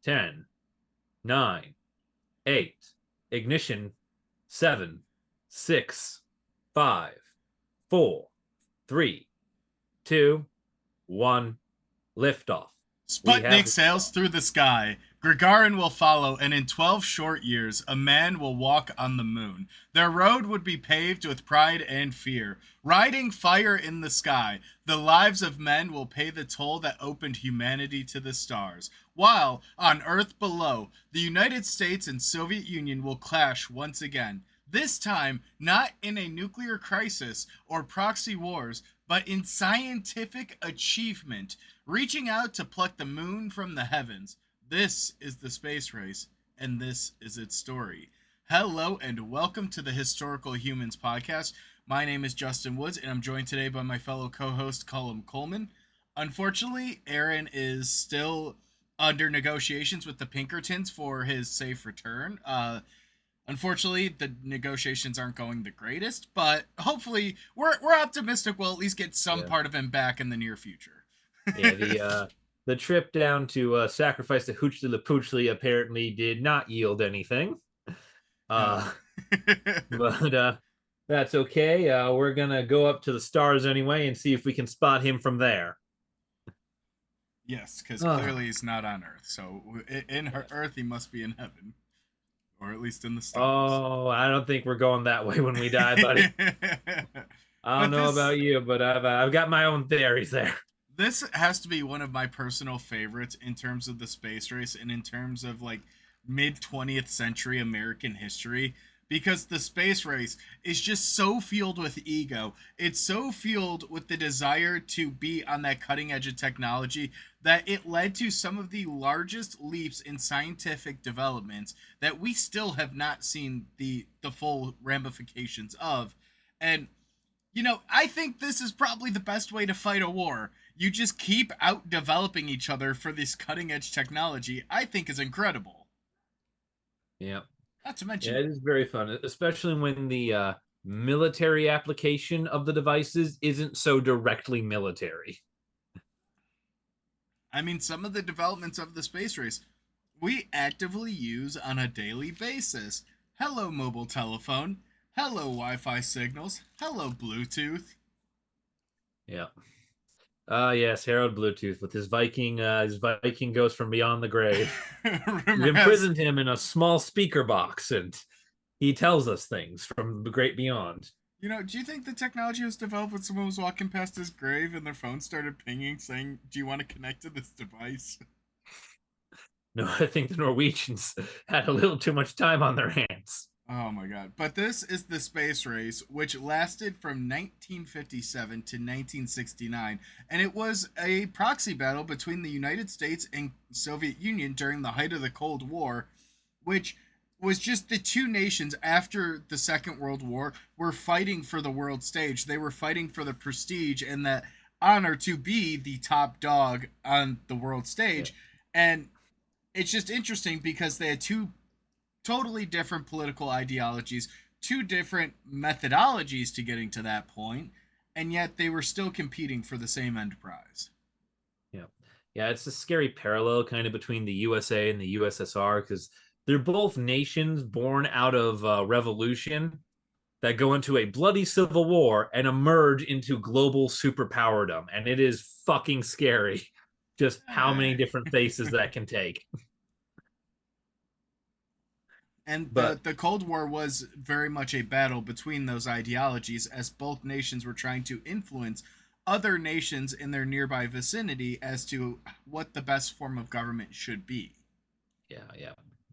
10, 9, 8, ignition, 7, 6, 5, 4, 3, 2, 1, liftoff. We Sputnik have sails liftoff. through the sky. Gagarin will follow, and in 12 short years, a man will walk on the moon. Their road would be paved with pride and fear. Riding fire in the sky, the lives of men will pay the toll that opened humanity to the stars. While, on Earth below, the United States and Soviet Union will clash once again. This time, not in a nuclear crisis or proxy wars, but in scientific achievement, reaching out to pluck the moon from the heavens. This is the space race, and this is its story. Hello, and welcome to the Historical Humans podcast. My name is Justin Woods, and I'm joined today by my fellow co-host, Coleman. Unfortunately, Aaron is still under negotiations with the Pinkertons for his safe return. Unfortunately, the negotiations aren't going the greatest, but hopefully, we're optimistic we'll at least get some Yeah, part of him back in the near future. yeah. The trip down to sacrifice the Hoochly the Poochly apparently did not yield anything. No. Uh, but that's okay. We're gonna go up to the stars anyway and see if we can spot him from there. Yes, because Oh, clearly he's not on Earth. So in yeah. Earth, he must be in heaven, or at least in the stars. Oh, I don't think we're going that way when we die, buddy. I don't But know this about you, but I've got my own theories there. this has to be one of my personal favorites in terms of the space race and in terms of like mid 20th century American history, because the space race is just so filled with ego. It's so filled with the desire to be on that cutting edge of technology that it led to some of the largest leaps in scientific developments that we still have not seen the full ramifications of. And I think this is probably the best way to fight a war. You just keep out developing each other for this cutting edge technology. I think is incredible. Yeah, Not to yeah, mention, it is very fun, especially when the military application of the devices isn't so directly military. I mean, some of the developments of the space race we actively use on a daily basis. Hello, mobile telephone. Hello, Wi Fi signals. Hello, Bluetooth. Yeah. Yes, Harold Bluetooth with his Viking ghost from beyond the grave. We've Rumor has imprisoned him in a small speaker box, and he tells us things from the great beyond. Do you think the technology was developed when someone was walking past his grave and their phone started pinging saying, "Do you want to connect to this device?" No, I think the Norwegians had a little too much time on their hands. Oh my god. But this is the space race, which lasted from 1957 to 1969, and it was a proxy battle between the United States and Soviet Union during the height of the Cold War, which was just the two nations after the Second World War were fighting for the world stage. They were fighting for the prestige and the honor to be the top dog on the world Yeah, stage. And it's just interesting because they had two totally different political ideologies, two different methodologies to getting to that point, and yet they were still competing for the same enterprise. yeah, yeah. It's a scary parallel kind of between the USA and the USSR because they're both nations born out of revolution that go into a bloody civil war and emerge into global superpowerdom, and it is fucking scary just how many Hey. different faces that can take. And the, But the Cold War was very much a battle between those ideologies as both nations were trying to influence other nations in their nearby vicinity as to what the best form of government should be. yeah, yeah.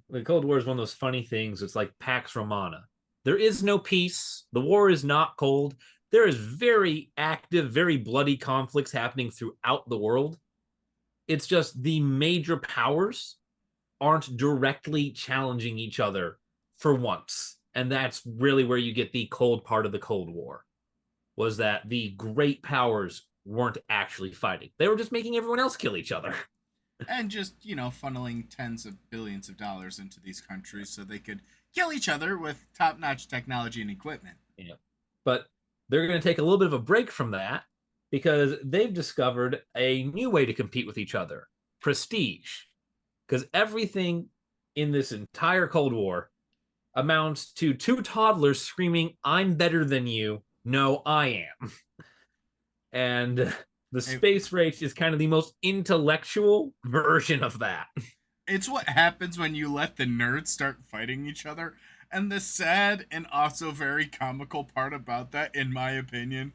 The Cold War is one of those funny things. It's like Pax Romana. There is no peace. The war is not cold. There is very active, very bloody conflicts happening throughout the world. It's just the major powers aren't directly challenging each other for once. And that's really where you get the cold part of the Cold War, was that the great powers weren't actually fighting. They were just making everyone else kill each other. And just, funneling tens of billions of dollars into these countries so they could kill each other with top notch technology and equipment. Yeah. But they're going to take a little bit of a break from that because they've discovered a new way to compete with each other: prestige. because everything in this entire Cold War amounts to two toddlers screaming, "I'm better than you. No, I am." And the It, space race is kind of the most intellectual version of that. it's what happens when you let the nerds start fighting each other. And the sad and also very comical part about that, in my opinion,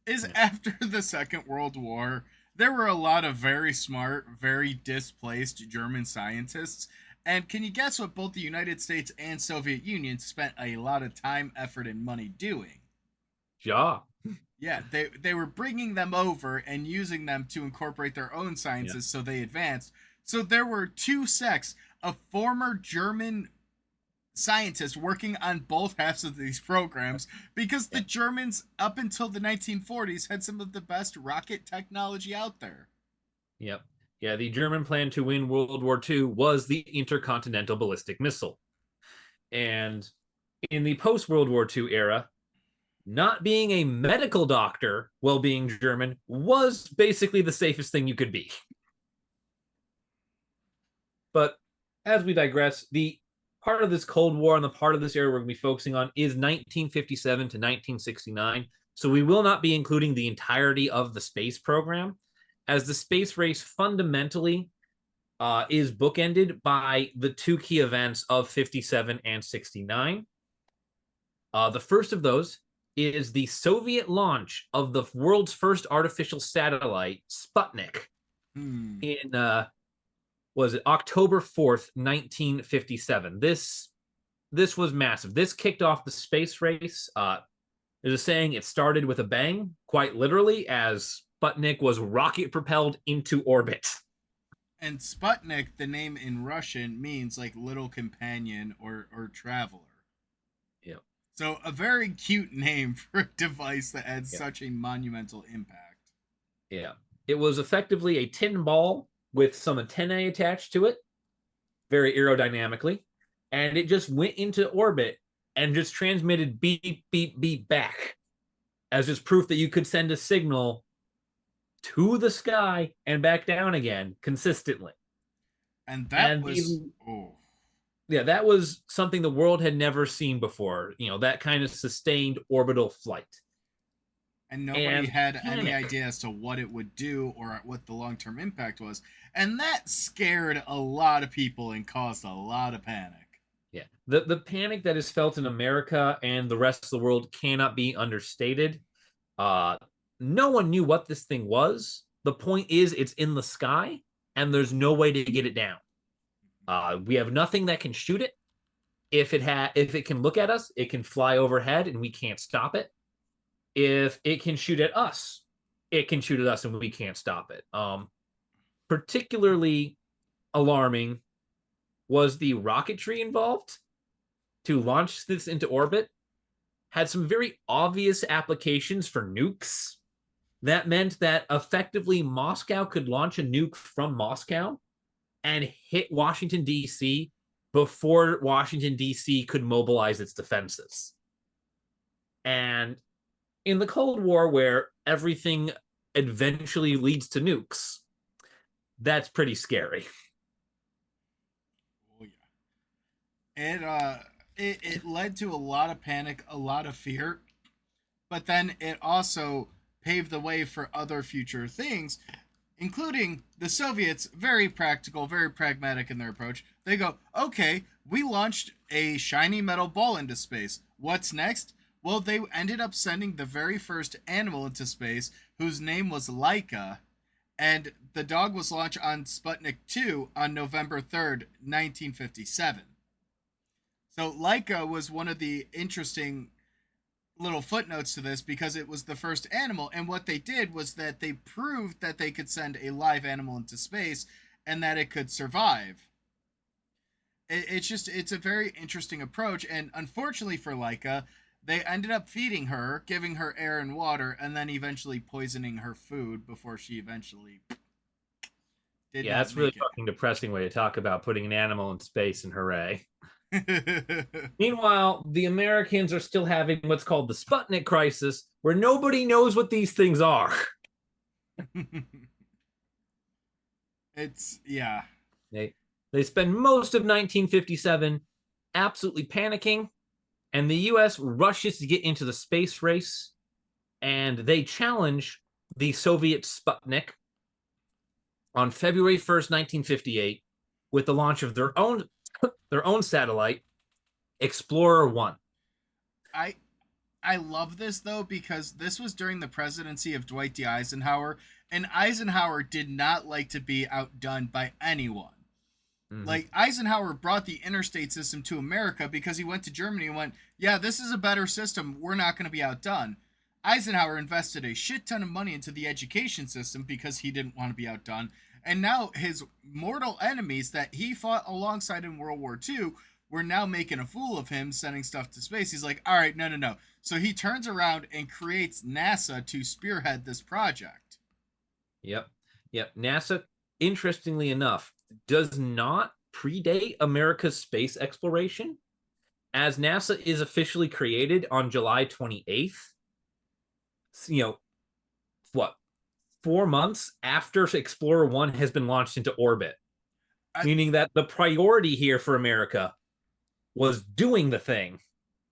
is Yeah. after the Second World War, there were a lot of very smart, very displaced German scientists. And can you guess what both the United States and Soviet Union spent a lot of time, effort, and money doing? Ja. Yeah, they were bringing them over and using them to incorporate their own Yeah. sciences so they advanced. So there were two sects of former German scientists working on both halves of these programs because the Yeah. Germans, up until the 1940s, had some of the best rocket technology out there. Yep. Yeah, the German plan to win World War II was the intercontinental ballistic missile. And in the post World War II era, not being a medical doctor while being German was basically the safest thing you could be. But as we digress, the part of this Cold War and the part of this era we're going to be focusing on is 1957 to 1969. So we will not be including the entirety of the space program, as the space race fundamentally is bookended by the two key events of 57 and 69. The first of those is the Soviet launch of the world's first artificial satellite, Sputnik, Hmm. in was it October 4th, 1957. This was massive. This kicked off the space race. There's a saying, it started with a bang, quite literally, as Sputnik was rocket propelled into orbit. And Sputnik, the name in Russian, means like little companion or traveler. Yeah. So a very cute name for a device that had Yeah. such a monumental impact. Yeah. It was effectively a tin ball with some antennae attached to it, very aerodynamically, and it just went into orbit and just transmitted beep, beep, beep back as just proof that you could send a signal to the sky and back down again consistently. And that And was, oh, yeah, that was something the world had never seen before, that kind of sustained orbital flight. and nobody And had any panic. idea as to what it would do or what the long-term impact was. And that scared a lot of people and caused a lot of panic. Yeah. The panic that is felt in America and the rest of the world cannot be understated. Uh, no one knew what this thing was. The point is, it's in the sky, and there's no way to get it down. We have nothing that can shoot it. If it can look at us, it can fly overhead, and we can't stop it. If it can shoot at us, it can shoot at us, and we can't stop it. Particularly alarming was the rocketry involved to launch this into orbit. Had some very obvious applications for nukes. That meant that effectively Moscow could launch a nuke from Moscow and hit Washington, D.C. before Washington, D.C. could mobilize its defenses. And in the Cold War, where everything eventually leads to nukes, that's pretty scary. Oh yeah. It led to a lot of panic, a lot of fear, but then it also paved the way for other future things, including the Soviets, very practical, very pragmatic in their approach. They go, okay, we launched a shiny metal ball into space. What's next? Well, they ended up sending the very first animal into space, whose name was Laika, and the dog was launched on Sputnik 2 on November 3rd, 1957. So Laika was one of the interesting little footnotes to this because it was the first animal, and what they did was that they proved that they could send a live animal into space and that it could survive. It's a very interesting approach, and unfortunately for Laika, they ended up feeding her, giving her air and water, and then eventually poisoning her food before she eventually did Yeah, not that's really make fucking depressing way to talk about putting an animal in space and hooray. it. Meanwhile, the Americans are still having what's called the Sputnik crisis, where nobody knows what these things are. It's yeah. They They spend most of 1957 absolutely panicking, and the US rushes to get into the space race, and they challenge the Soviet Sputnik on February 1st, 1958, with the launch of their own satellite, Explorer 1. I I love this though because this was during the presidency of Dwight D. Eisenhower, and Eisenhower did not like to be outdone by anyone. Mm-hmm. Like Eisenhower brought the interstate system to America because he went to Germany and went, "Yeah, this is a better system. We're not going to be outdone." Eisenhower invested a shit ton of money into the education system because he didn't want to be outdone. And now his mortal enemies that he fought alongside in World War II were now making a fool of him, sending stuff to space. He's like, all right, no, no, no. So he turns around and creates NASA to spearhead this project. Yep. Yep. NASA, interestingly enough, does not predate America's space exploration, as NASA is officially created on July 28th. You know, what, 4 months after Explorer 1 has been launched into orbit, I, meaning that the priority here for America was doing the thing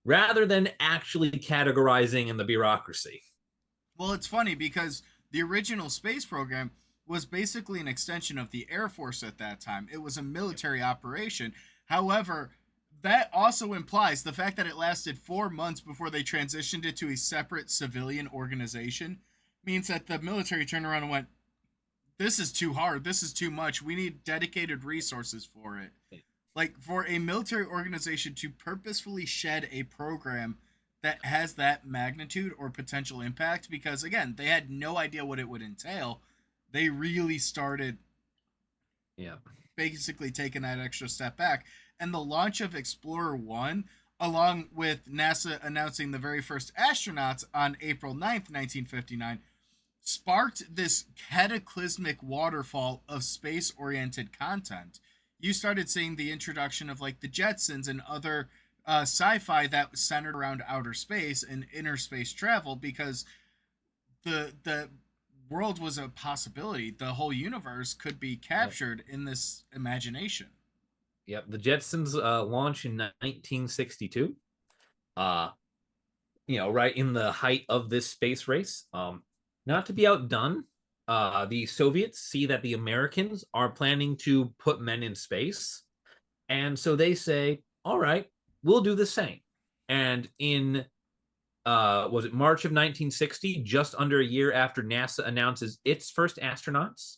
rather than actually categorizing in the bureaucracy. well, it's funny because the original space program was basically an extension of the Air Force at that time. It was a military operation. However, that also implies the fact that it lasted 4 months before they transitioned it to a separate civilian organization means that the military turned around and went, this is too hard. This is too much. We need dedicated resources for it. Like for a military organization to purposefully shed a program that has that magnitude or potential impact, because again, they had no idea what it would entail. They really started Yeah. basically taking that extra step back. And the launch of Explorer 1, along with NASA announcing the very first astronauts on April 9th, 1959, sparked this cataclysmic waterfall of space oriented content. You started seeing the introduction of like the Jetsons and other sci-fi that was centered around outer space and inner space travel because the world was a possibility. The whole universe could be Yep. captured in this imagination. Yep. The Jetsons launch in 1962. Uh, right in the height of this space race. Not to be outdone, the Soviets see that the Americans are planning to put men in space, and so they say, "All right, we'll do the same." And in was it March of 1960, just under a year after NASA announces its first astronauts,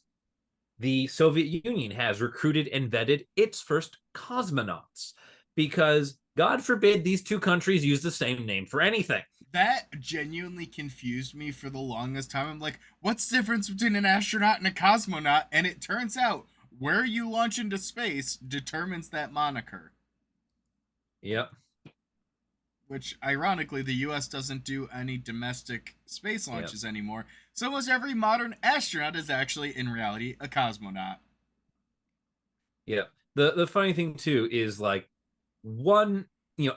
the Soviet Union has recruited and vetted its first cosmonauts because God forbid these two countries use the same name for anything. That genuinely confused me for the longest time. I'm like, what's the difference between an astronaut and a cosmonaut? And it turns out where you launch into space determines that moniker. Yep. Which, ironically, the US doesn't do any domestic space Yep. launches anymore. So almost every modern astronaut is actually, in reality, a cosmonaut. Yep. The funny thing too is like one,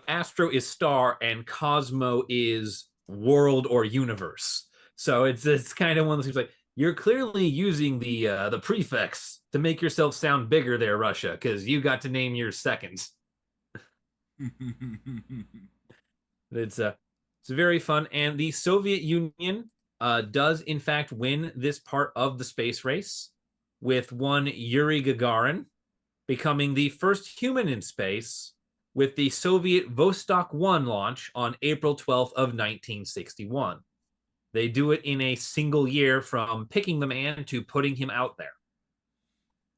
Astro is star and Cosmo is world or universe. So it's kind of one of those things like you're clearly using the prefix to make yourself sound bigger there, Russia, because you got to name your seconds. It's very fun, and the Soviet Union does in fact win this part of the space race with one Yuri Gagarin becoming the first human in space with the Soviet Vostok 1 launch on April 12th of 1961. They do it in a single year from picking the man to putting him out there.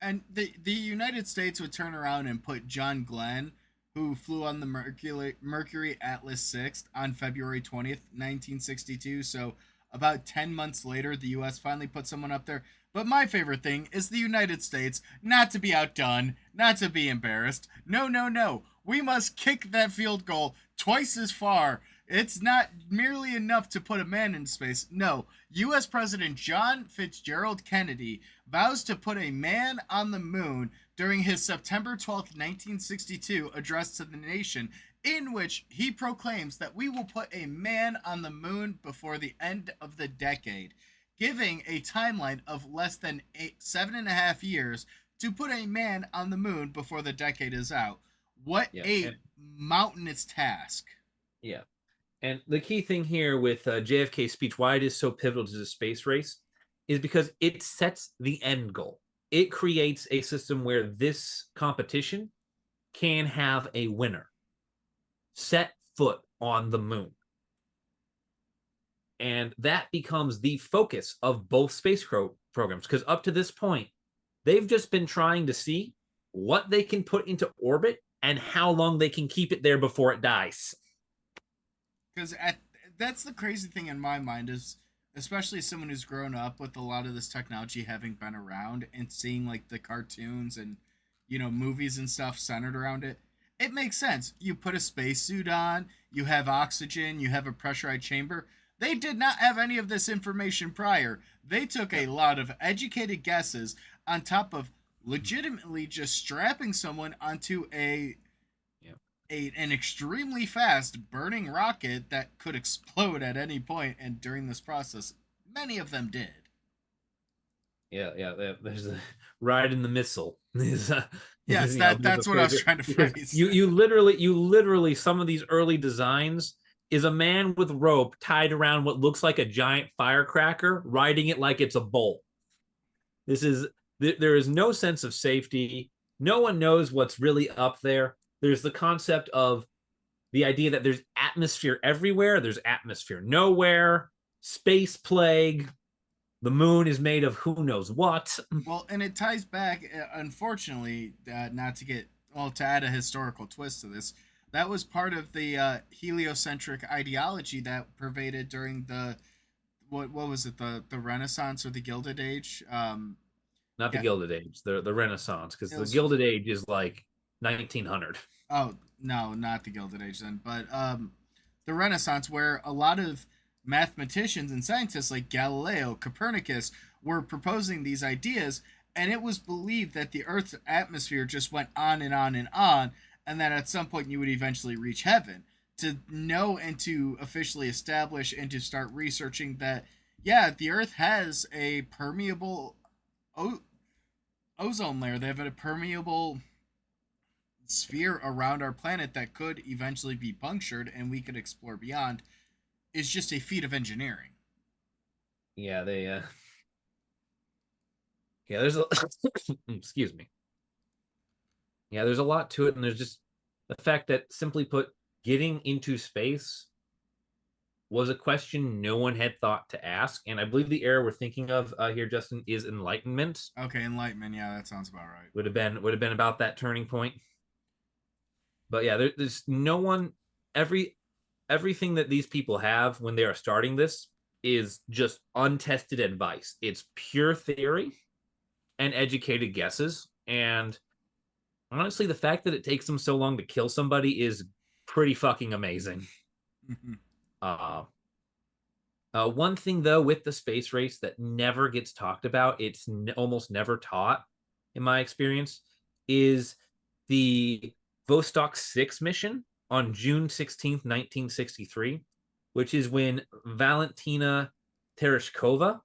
And the United States would turn around and put John Glenn, who flew on the Mercury Atlas 6 on February 20th, 1962. So about 10 months later, the US finally put someone up there. But my favorite thing is the United States, not to be outdone, not to be embarrassed. No, no, no. We must kick that field goal twice as far. It's not merely enough to put a man in space. No, US President John Fitzgerald Kennedy vows to put a man on the moon during his September 12th, 1962 address to the nation, in which he proclaims that we will put a man on the moon before the end of the decade, giving a timeline of less than 7.5 years to put a man on the moon before the decade is out. What Yeah, a and mountainous task. yeah, and the key thing here with JFK's speech, why it is so pivotal to the space race, is because it sets the end goal. It creates a system where this competition can have a winner set foot on the moon. And that becomes the focus of both space programs, because up to this point, they've just been trying to see what they can put into orbit and how long they can keep it there before it dies. Because that's the crazy thing in my mind is, especially someone who's grown up with a lot of this technology having been around and seeing like the cartoons and movies and stuff centered around it. It makes sense. You put a spacesuit on, you have oxygen, you have a pressurized chamber. They did not have any of this information prior. They took a lot of educated guesses on top of legitimately just strapping someone onto an extremely fast burning rocket that could explode at any point, and during this process, many of them did. Yeah. There's a ride in the missile. Yes, that's what I was trying to Because phrase. you literally some of these early designs is a man with rope tied around what looks like a giant firecracker, riding it like it's a bolt. This is there is no sense of safety. No one knows what's really up there. There's the concept of the idea that there's atmosphere everywhere, there's atmosphere nowhere, space plague, the moon is made of who knows what. Well, and it ties back, unfortunately, not to get, well, to add a historical twist to this, that was part of the heliocentric ideology that pervaded during the, what was it, the Renaissance or the Gilded Age? Not the Yeah, Gilded Age, the Renaissance, because it the was. Gilded Age is like 1900. Oh no, not the Gilded Age then, but the Renaissance, where a lot of mathematicians and scientists like Galileo, Copernicus were proposing these ideas, and it was believed that the Earth's atmosphere just went on and on and on, and that at some point you would eventually reach heaven. To know and to officially establish and to start researching that, yeah, the Earth has a permeable ozone layer. They have a permeable sphere around our planet that could eventually be punctured and we could explore beyond is just a feat of engineering. Yeah, they yeah, there's a excuse me. Yeah, there's a lot to it, and there's just the fact that, simply put, getting into space was a question no one had thought to ask. And I believe the era we're thinking of here, Justin, is Enlightenment. Okay, Enlightenment, yeah, that sounds about right. Would have been about that turning point. But yeah, there's no one. Everything that these people have when they are starting this is just untested advice. It's pure theory and educated guesses. And honestly, the fact that it takes them so long to kill somebody is pretty fucking amazing. Uh, one thing though with the space race that never gets talked about, it's almost never taught in my experience, is the Vostok 6 mission on June 16th, 1963, which is when Valentina Tereshkova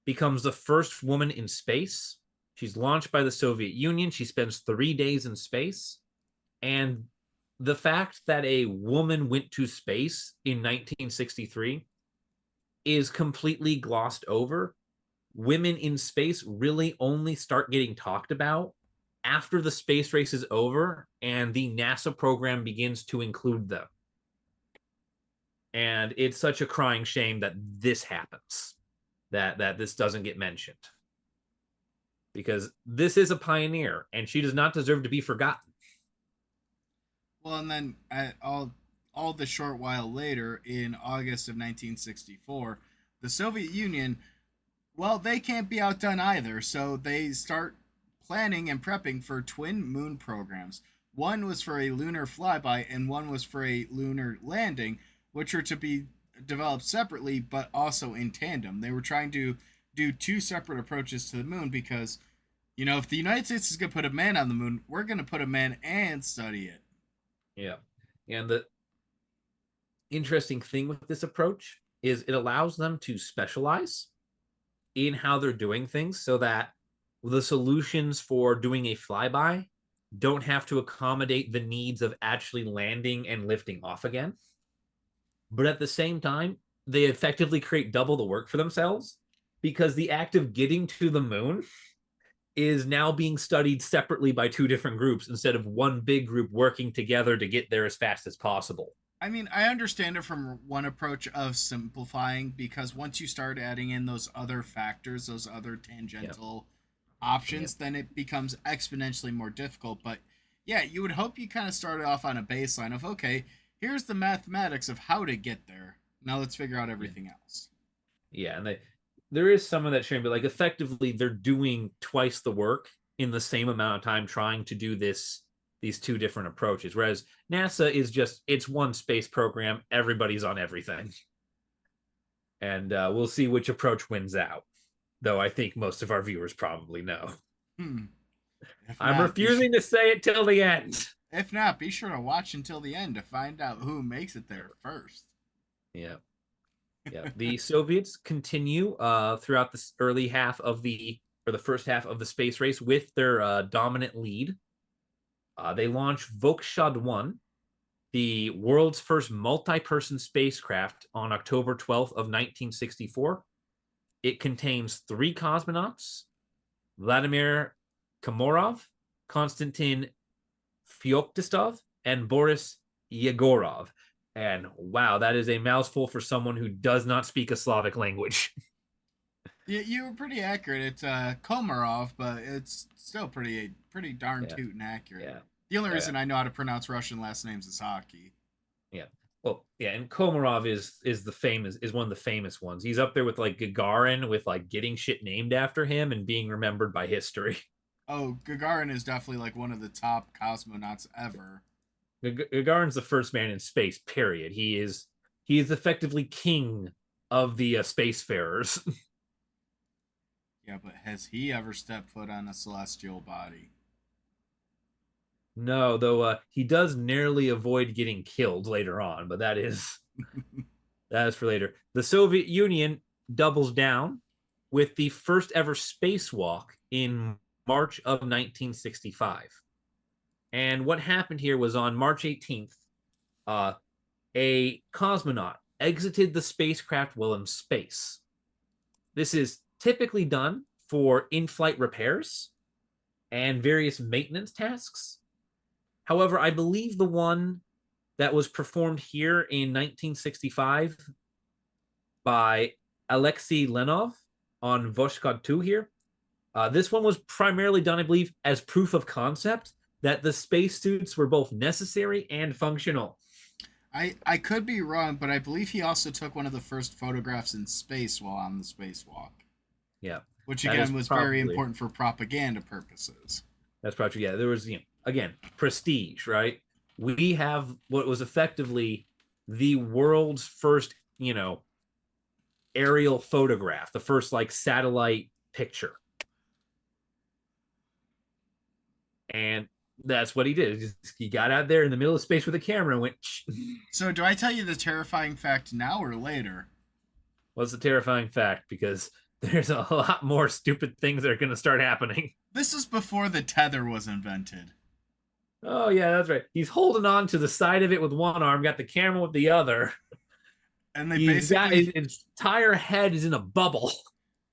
becomes the first woman in space. She's launched by the Soviet Union. She spends 3 days in space. And the fact that a woman went to space in 1963 is completely glossed over. Women in space really only start getting talked about after the space race is over and the NASA program begins to include them. And it's such a crying shame that this happens, that this doesn't get mentioned. Because this is a pioneer and she does not deserve to be forgotten. Well, and then all the short while later, in August of 1964, the Soviet Union, well, they can't be outdone either, so they start planning and prepping for twin moon programs. One was for a lunar flyby, and one was for a lunar landing, which were to be developed separately but also in tandem. They were trying to do two separate approaches to the moon because, if the United States is going to put a man on the moon, we're going to put a man and study it. Yeah. And the interesting thing with this approach is it allows them to specialize in how they're doing things so that the solutions for doing a flyby don't have to accommodate the needs of actually landing and lifting off again. But at the same time, they effectively create double the work for themselves because the act of getting to the moon is now being studied separately by two different groups instead of one big group working together to get there as fast as possible. I mean, I understand it from one approach of simplifying because once you start adding in those other factors, those other Yeah. tangential Yeah. options, then it becomes exponentially more difficult. But yeah, you would hope you kind of started off on a baseline of, okay, here's the mathematics of how to get there. Now let's figure out Yeah. everything else. Yeah. And there is some of that sharing, but like effectively they're doing twice the work in the same amount of time trying to do these two different approaches. Whereas NASA is just it's one space program, everybody's on everything. And we'll see which approach wins out. Though I think most of our viewers probably know. Hmm. If I'm not, refusing to say it till the end. be sure to watch until the end to find out who makes it there first. Yeah. Yeah. The Soviets continue throughout the early half of the first half of the space race with their dominant lead. They launch Vokshad 1, the world's first multi-person spacecraft, on October 12th of 1964. It contains three cosmonauts: Vladimir Komorov, Konstantin Feoktistov, and Boris Yegorov. And wow, that is a mouthful for someone who does not speak a Slavic language. You were pretty accurate. It's Komarov, but it's still pretty darn Yeah, tootin' accurate. yeah, The only yeah, reason I know how to pronounce Russian last names is hockey. yeah. Well, yeah, and Komarov is the famous is one of the famous ones. He's up there with like Gagarin, with like getting shit named after him and being remembered by history. Oh, Gagarin is definitely like one of the top cosmonauts ever. Gagarin's the first man in space. Period. He is effectively king of the spacefarers. Yeah, but has he ever stepped foot on a celestial body? No, though he does narrowly avoid getting killed later on, but that is for later. The Soviet Union doubles down with the first ever spacewalk in March of 1965. And what happened here was on March 18th, uh, a cosmonaut exited the spacecraft while in space. This is typically done for in flight repairs and various maintenance tasks. However, I believe the one that was performed here in 1965 by Alexei Lenov on Voshkod 2 here. This one was primarily done, I believe, as proof of concept that the spacesuits were both necessary and functional. I could be wrong, but I believe he also took one of the first photographs in space while on the spacewalk, Yeah, which that is again was very probably important for propaganda purposes. that's probably yeah. There was again prestige, right? We have what was effectively the world's first aerial photograph, the first like satellite picture, and that's what he did. He got out there in the middle of space with a camera and went. So, do I tell you the terrifying fact now or later? What's the terrifying fact? Because there's a lot more stupid things that are going to start happening. This is before the tether was invented. Oh yeah, that's right. He's holding on to the side of it with one arm, got the camera with the other. And they He's got his basically entire head is in a bubble.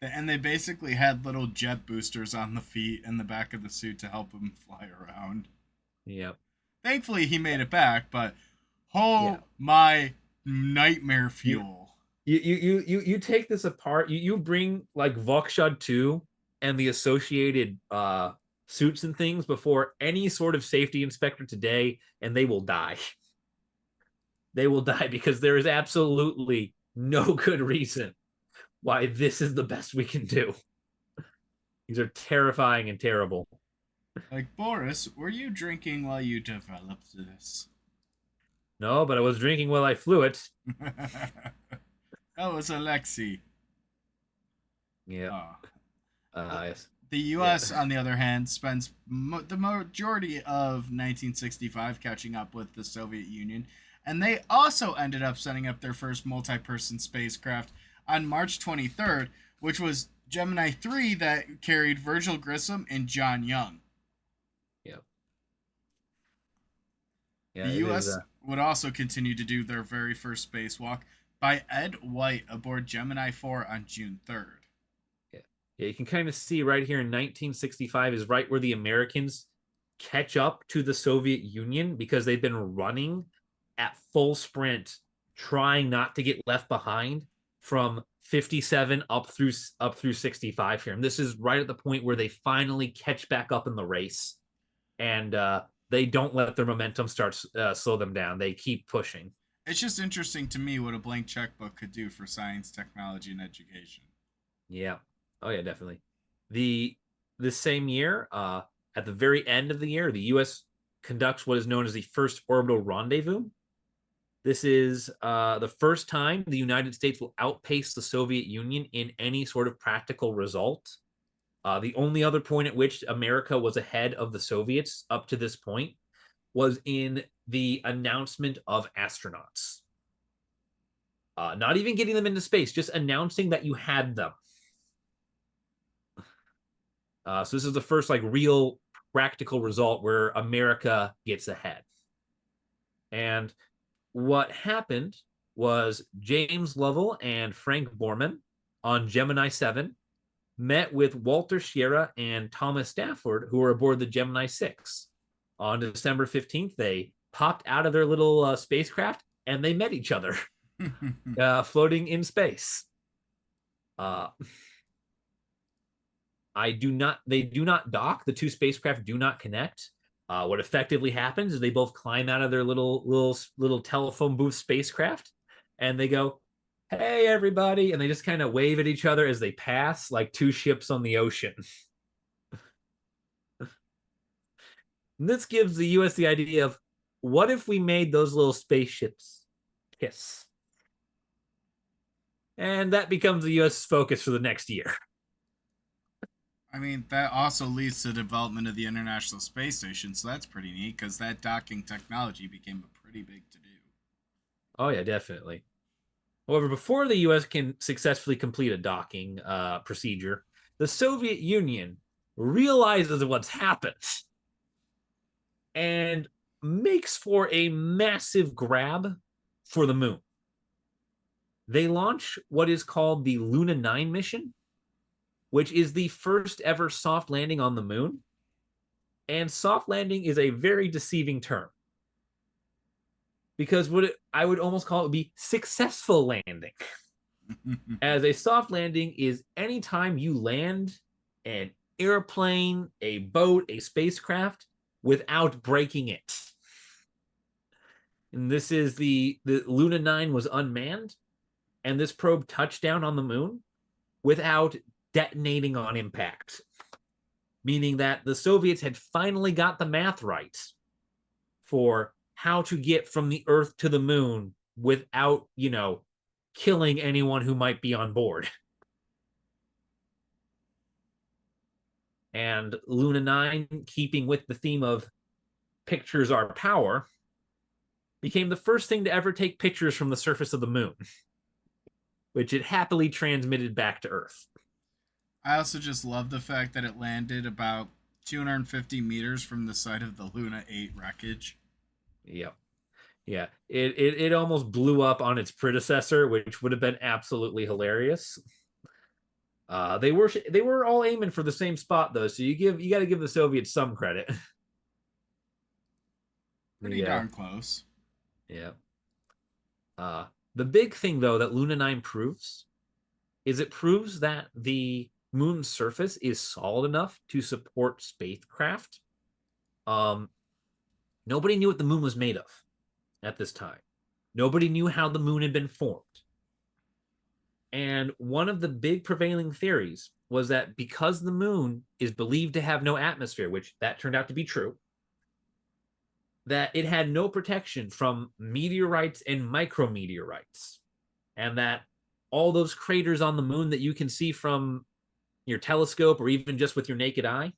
had little jet boosters on the feet and the back of the suit to help him fly around. Yep. Thankfully, he made it back, but oh Yeah. my nightmare You fuel. you take this apart. You bring like Vokshad 2 and the associated suits and things before any sort of safety inspector today, and they will die. They will die because there is absolutely no good reason why this is the best we can do. These are terrifying and terrible. Like, Boris, were you drinking while you developed this? No, but I was drinking while I flew it. That was Alexei. Yeah. Oh. Yes. The Yeah. U.S., on the other hand, spends the majority of 1965 catching up with the Soviet Union, and they also ended up setting up their first multi person spacecraft on March 23rd, which was Gemini 3 that carried Virgil Grissom and John Young. Yeah. The Yeah, it is. U.S. would also continue to do their very first spacewalk by Ed White aboard Gemini 4 on June 3rd. Yeah. Yeah, you can kind of see right here in 1965 is right where the Americans catch up to the Soviet Union because they've been running at full sprint, trying not to get left behind from 57 up through 65 here. And this is right at the point where they finally catch back up in the race, and they don't let their momentum start slow them down. They keep pushing. It's just interesting to me what a blank checkbook could do for science, technology, and education. Yeah. Oh yeah, definitely. The the same year, at the very end of the year, the U.S. conducts what is known as the first orbital rendezvous. This is the first time the United States will outpace the Soviet Union in any sort of practical result. The only other point at which America was ahead of the Soviets up to this point was in the announcement of astronauts. Not even getting them into space, just announcing that you had them. So this is the first like real practical result where America gets ahead. And what happened was James Lovell and Frank Borman on Gemini 7 met with Walter Schirra and Thomas Stafford, who were aboard the Gemini 6. On December 15th, they popped out of their little spacecraft and they met each other floating in space. Uh, they do not dock. The two spacecraft do not connect. What effectively happens is they both climb out of their little telephone booth spacecraft, and they go, "Hey, everybody!" And they just kind of wave at each other as they pass, like two ships on the ocean. And this gives the U.S. the idea of what if we made those little spaceships kiss, and that becomes the U.S. focus for the next year. I mean, that also leads to the development of the International Space Station, so that's pretty neat because that docking technology became a pretty big to do. Oh yeah, definitely. However, before the U.S. can successfully complete a docking procedure, the Soviet Union realizes what's happened and makes for a massive grab for the moon. They launch what is called the Luna 9 mission, which is the first ever soft landing on the moon. And soft landing is a very deceiving term because I would almost call it would be successful landing. As a soft landing is anytime you land an airplane, a boat, a spacecraft without breaking it. And this is the Luna 9 was unmanned, and this probe touched down on the moon without detonating on impact, meaning that the Soviets had finally got the math right for how to get from the Earth to the moon without, killing anyone who might be on board. And Luna 9, keeping with the theme of pictures are power, became the first thing to ever take pictures from the surface of the moon, which it happily transmitted back to Earth. I also just love the fact that it landed about 250 meters from the site of the Luna 8 wreckage. Yep. Yeah. It almost blew up on its predecessor, which would have been absolutely hilarious. They were all aiming for the same spot though, so you got to give the Soviets some credit. Pretty darn close. Yeah. The big thing though that Luna 9 proves is it proves that the moon's surface is solid enough to support spacecraft. Nobody knew what the moon was made of at this time. Nobody knew how the moon had been formed. And one of the big prevailing theories was that because the moon is believed to have no atmosphere, which that turned out to be true, that it had no protection from meteorites and micrometeorites, and that all those craters on the moon that you can see from your telescope or even just with your naked eye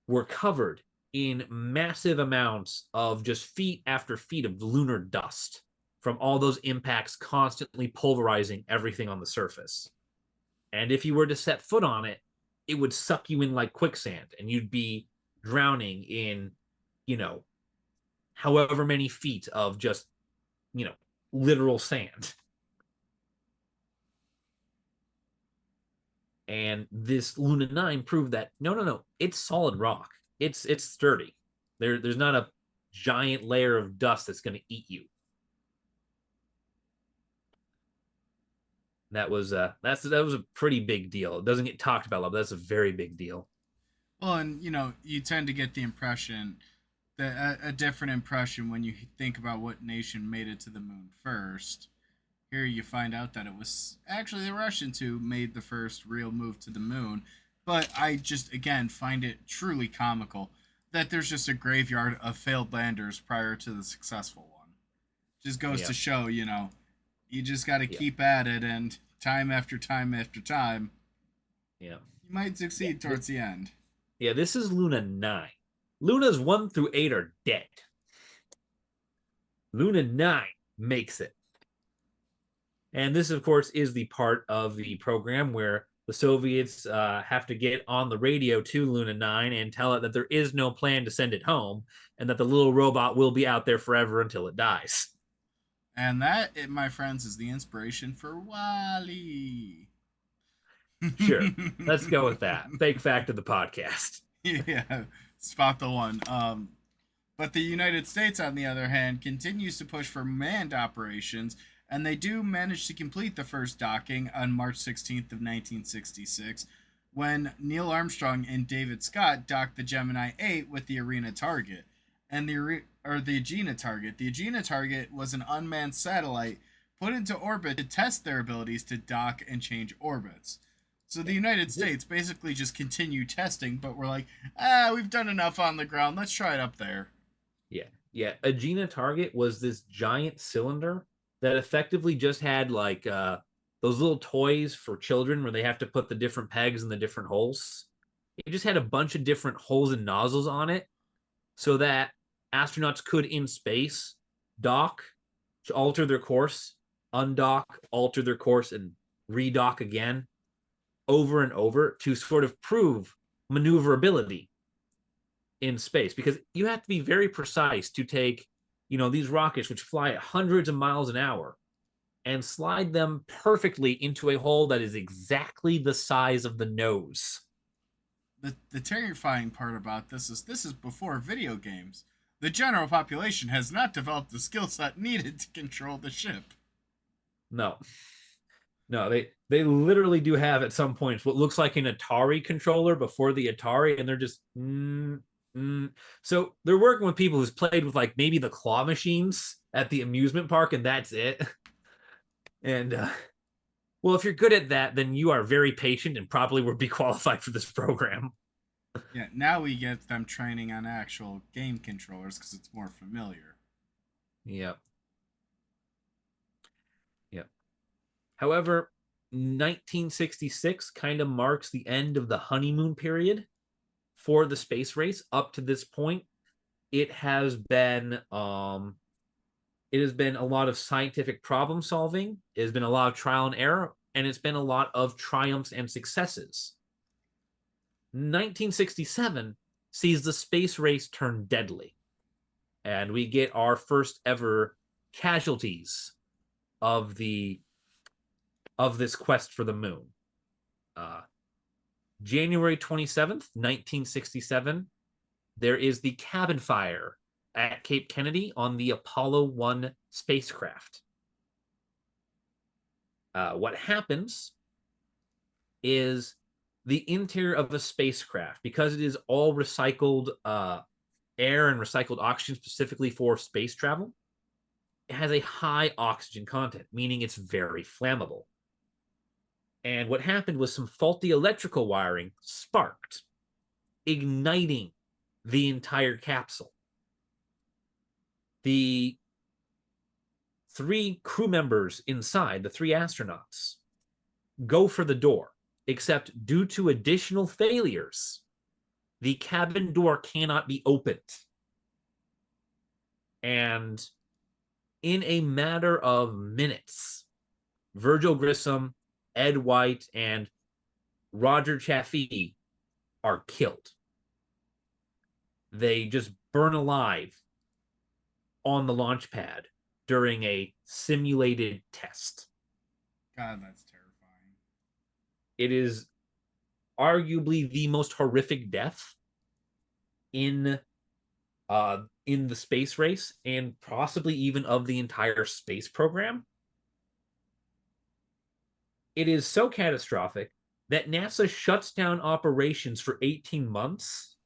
were covered in massive amounts of just feet after feet of lunar dust from all those impacts constantly pulverizing everything on the surface. And if you were to set foot on it, it would suck you in like quicksand and you'd be drowning in, you know, however many feet of just, you know, literal sand. And this Luna 9 proved that no, it's solid rock. It's sturdy. There's not a giant layer of dust that's going to eat you. That was a pretty big deal. It doesn't get talked about a lot, but that's a very big deal. Well, and you tend to get the impression that a different impression when you think about what nation made it to the moon first. Here you find out that it was actually the Russians who made the first real move to the moon. But I just, again, find it truly comical that there's just a graveyard of failed landers prior to the successful one. Just goes Yeah, to show, you just got to yeah, keep at it, and time after time after time, yeah, you might yeah. succeed towards the end. Yeah, this is Luna 9. Lunas 1 through 8 are dead. Luna 9 makes it. And this, of course, is the part of the program where the Soviets have to get on the radio to Luna 9 and tell it that there is no plan to send it home and that the little robot will be out there forever until it dies. And that, my friends, is the inspiration for Wally. Sure, let's go with that. Fake fact of the podcast. Yeah, spot the one. But the United States, on the other hand, continues to push for manned operations, and they do manage to complete the first docking on March 16th of 1966, when Neil Armstrong and David Scott docked the Gemini 8 with the Arena target, and the Agena target. The Agena target was an unmanned satellite put into orbit to test their abilities to dock and change orbits. So the United States basically just continued testing, but we're like, we've done enough on the ground. Let's try it up there. Yeah, yeah. Agena target was this giant cylinder that effectively just had like those little toys for children where they have to put the different pegs in the different holes. It just had a bunch of different holes and nozzles on it so that astronauts could in space dock, alter their course, undock, alter their course, and redock again over and over to sort of prove maneuverability in space because you have to be very precise to take, these rockets which fly at hundreds of miles an hour and slide them perfectly into a hole that is exactly the size of the nose. The terrifying part about this is before video games. The general population has not developed the skill set needed to control the ship. No, no, they literally do have at some points what looks like an Atari controller before the Atari, and they're just So they're working with people who's played with like maybe the claw machines at the amusement park, and that's it. And well, if you're good at that, then you are very patient and probably would be qualified for this program. Yeah, now we get them training on actual game controllers because it's more familiar. Yep. Yep. However, 1966 kind of marks the end of the honeymoon period for the space race. Up to this point, it has been a lot of scientific problem solving. It has been a lot of trial and error, and it's been a lot of triumphs and successes. 1967 sees the space race turn deadly, and we get our first ever casualties of this quest for the moon. Uh, January 27th, 1967, there is the cabin fire at Cape Kennedy on the Apollo 1 spacecraft. What happens is the interior of a spacecraft, because it is all recycled air and recycled oxygen specifically for space travel, it has a high oxygen content, meaning it's very flammable. And what happened was some faulty electrical wiring sparked, igniting the entire capsule. The 3 crew members inside, the 3 astronauts, go for the door, except due to additional failures, the cabin door cannot be opened. And in a matter of minutes, Virgil Grissom, Ed White, and Roger Chaffee are killed. They just burn alive on the launch pad during a simulated test. God, that's terrifying. It is arguably the most horrific death in in the space race and possibly even of the entire space program. It is so catastrophic that NASA shuts down operations for 18 months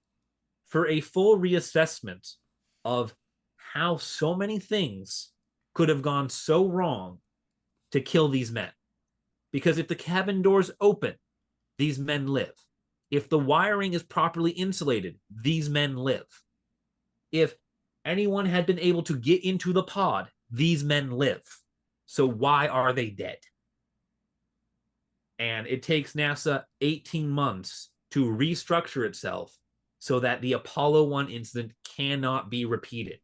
for a full reassessment of how so many things could have gone so wrong to kill these men. Because if the cabin doors open, these men live. If the wiring is properly insulated, these men live. If anyone had been able to get into the pod, these men live. So why are they dead? And it takes NASA 18 months to restructure itself so that the Apollo 1 incident cannot be repeated.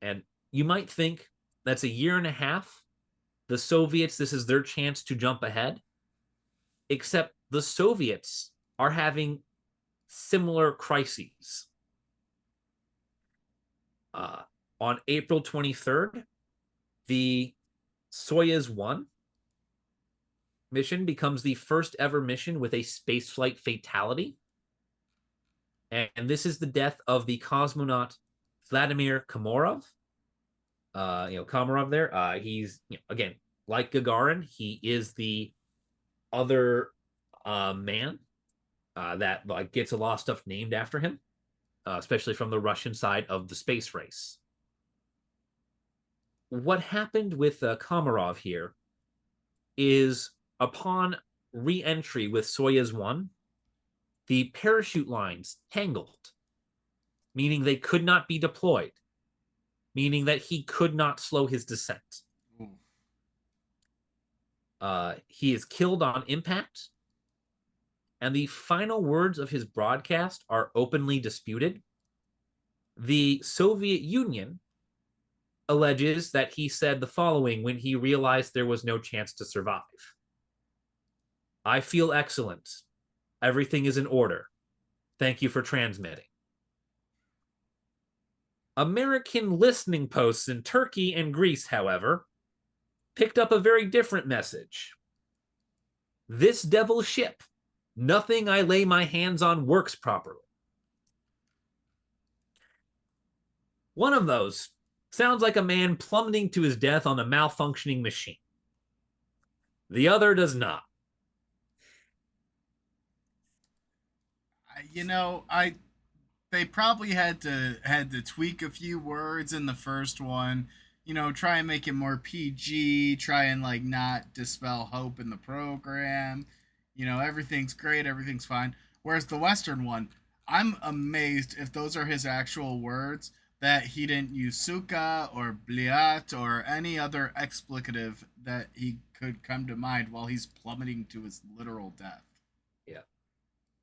And you might think that's a year and a half. The Soviets, this is their chance to jump ahead. Except the Soviets are having similar crises. On April 23rd, the Soyuz 1 mission becomes the first ever mission with a spaceflight fatality. And this is the death of the cosmonaut Vladimir Komarov. Komarov there. He's, again, like Gagarin, he is the other man that gets a lot of stuff named after him, especially from the Russian side of the space race. What happened with Komarov here is upon re-entry with Soyuz 1, the parachute lines tangled, meaning they could not be deployed, meaning that he could not slow his descent. He is killed on impact, and the final words of his broadcast are openly disputed. The Soviet Union alleges that he said the following when he realized there was no chance to survive. I feel excellent. Everything is in order. Thank you for transmitting. American listening posts in Turkey and Greece, however, picked up a very different message. This devil ship, nothing I lay my hands on works properly. One of those sounds like a man plummeting to his death on a malfunctioning machine. The other does not. I they probably had to tweak a few words in the first one. Try and make it more PG. Try and like not dispel hope in the program. Everything's great, everything's fine. Whereas the Western one, I'm amazed if those are his actual words that he didn't use suka or bliat or any other explicative that he could come to mind while he's plummeting to his literal death. Yeah.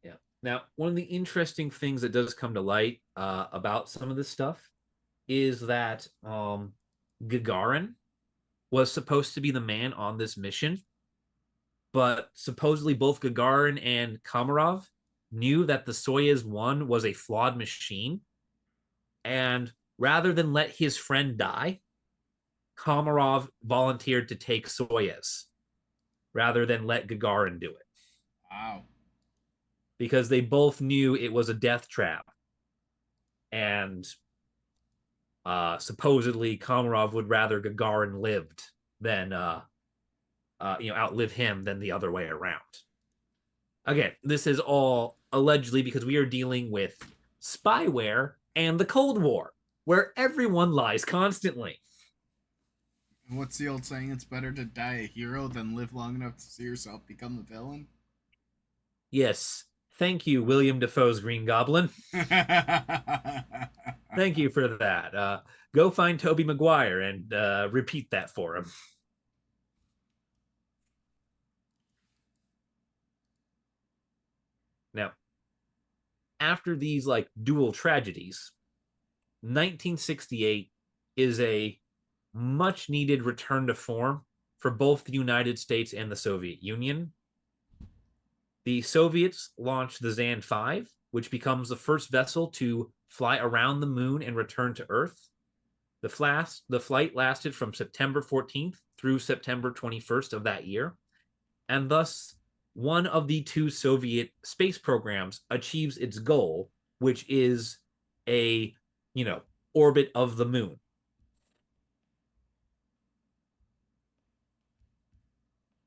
Yeah. Now, one of the interesting things that does come to light about some of this stuff is that Gagarin was supposed to be the man on this mission, but supposedly both Gagarin and Komarov knew that the Soyuz 1 was a flawed machine, and rather than let his friend die, Komarov volunteered to take Soyuz rather than let Gagarin do it. Wow. Because they both knew it was a death trap. And supposedly Komarov would rather Gagarin lived than outlive him than the other way around. Again, this is all allegedly because we are dealing with spyware and the Cold War, where everyone lies constantly. What's the old saying? It's better to die a hero than live long enough to see yourself become the villain. Yes. Thank you, William Dafoe's Green Goblin. Thank you for that. Go find Tobey Maguire and repeat that for him. Now, after these dual tragedies, 1968 is a much needed return to form for both the United States and the Soviet Union. The Soviets launched the Zan 5, which becomes the first vessel to fly around the moon and return to Earth. The flight lasted from September 14th through September 21st of that year, and thus one of the two Soviet space programs achieves its goal, which is a, orbit of the moon.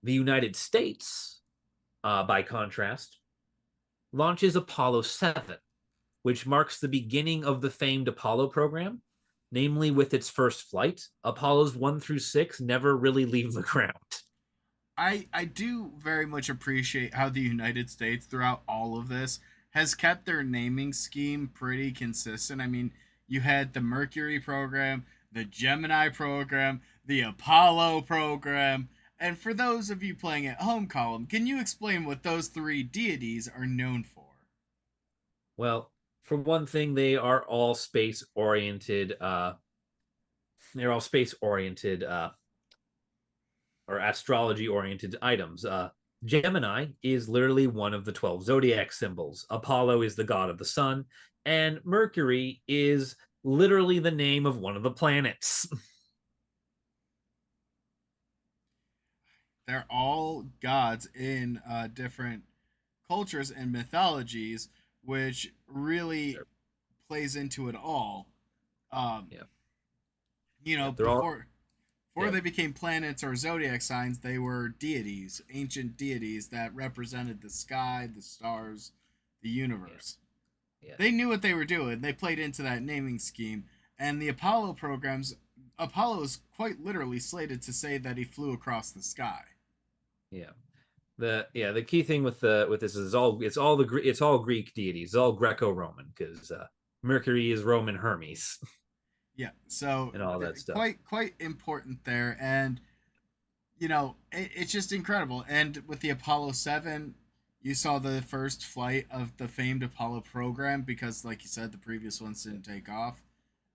The United States, by contrast, launches Apollo 7, which marks the beginning of the famed Apollo program, namely with its first flight. Apollos 1 through 6 never really leave the ground. I do very much appreciate how the United States, throughout all of this, has kept their naming scheme pretty consistent. I mean, you had the Mercury program, the Gemini program, the Apollo program. And for those of you playing at home, Column, can you explain what those three deities are known for? Well, for one thing, they are all space oriented. They're all space oriented or astrology oriented items. Gemini is literally one of the 12 zodiac symbols. Apollo is the god of the sun, and Mercury is literally the name of one of the planets. They're all gods in different cultures and mythologies, which really Sure. plays into it all. Um, Yeah. you Yeah, know, they're all. before Yeah. they became planets or zodiac signs, they were deities, ancient deities that represented the sky, the stars, the Yeah. universe. Yeah. They knew what they were doing. They played into that naming scheme, and the Apollo programs. Apollo is quite literally slated to say that he flew across the sky. Yeah. The key thing with this is it's all Greek deities, it's all Greco-Roman, because Mercury is Roman Hermes Yeah, so and all that stuff. quite important there, and it's just incredible. And with the Apollo 7, you saw the first flight of the famed Apollo program because, like you said, the previous ones didn't take off.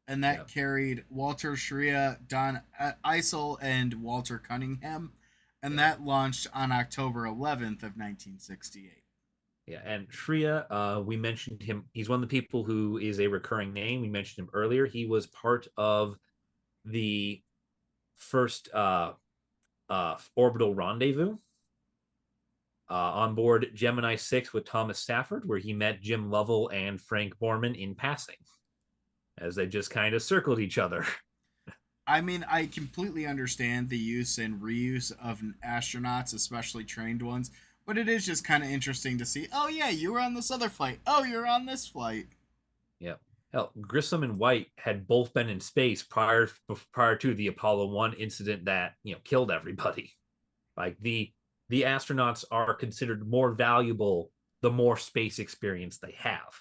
And Yeah. that carried Walter Schreier, Don Eisel, and Walter Cunningham. And Yeah. that launched on October 11th of 1968. Yeah, and Shreya, we mentioned him. He's one of the people who is a recurring name. We mentioned him earlier. He was part of the first orbital rendezvous on board Gemini 6 with Thomas Stafford, where he met Jim Lovell and Frank Borman in passing as they just kind of circled each other. I mean, I completely understand the use and reuse of astronauts, especially trained ones, but it is just kind of interesting to see. Oh yeah, you were on this other flight. Oh, you're on this flight. Yeah. Hell, Grissom and White had both been in space prior to the Apollo 1 incident that, killed everybody. Like the astronauts are considered more valuable the more space experience they have.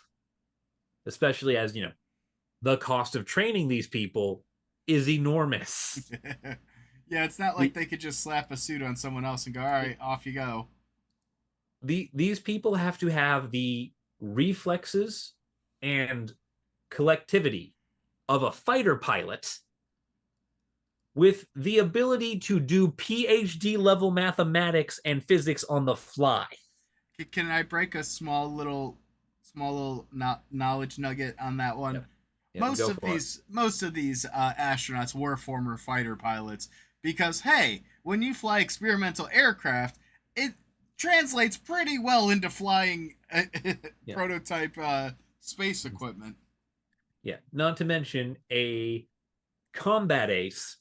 Especially as, the cost of training these people is enormous. Yeah, it's not like the, they could just slap a suit on someone else and go, "All right, off you go." these people have to have the reflexes and collectivity of a fighter pilot with the ability to do PhD level mathematics and physics on the fly. Can I break a small little knowledge nugget on that one? Yep. Yep, go for it. Most of these astronauts were former fighter pilots because hey, when you fly experimental aircraft, it translates pretty well into flying Yeah. prototype space equipment. Yeah. Not to mention a combat ace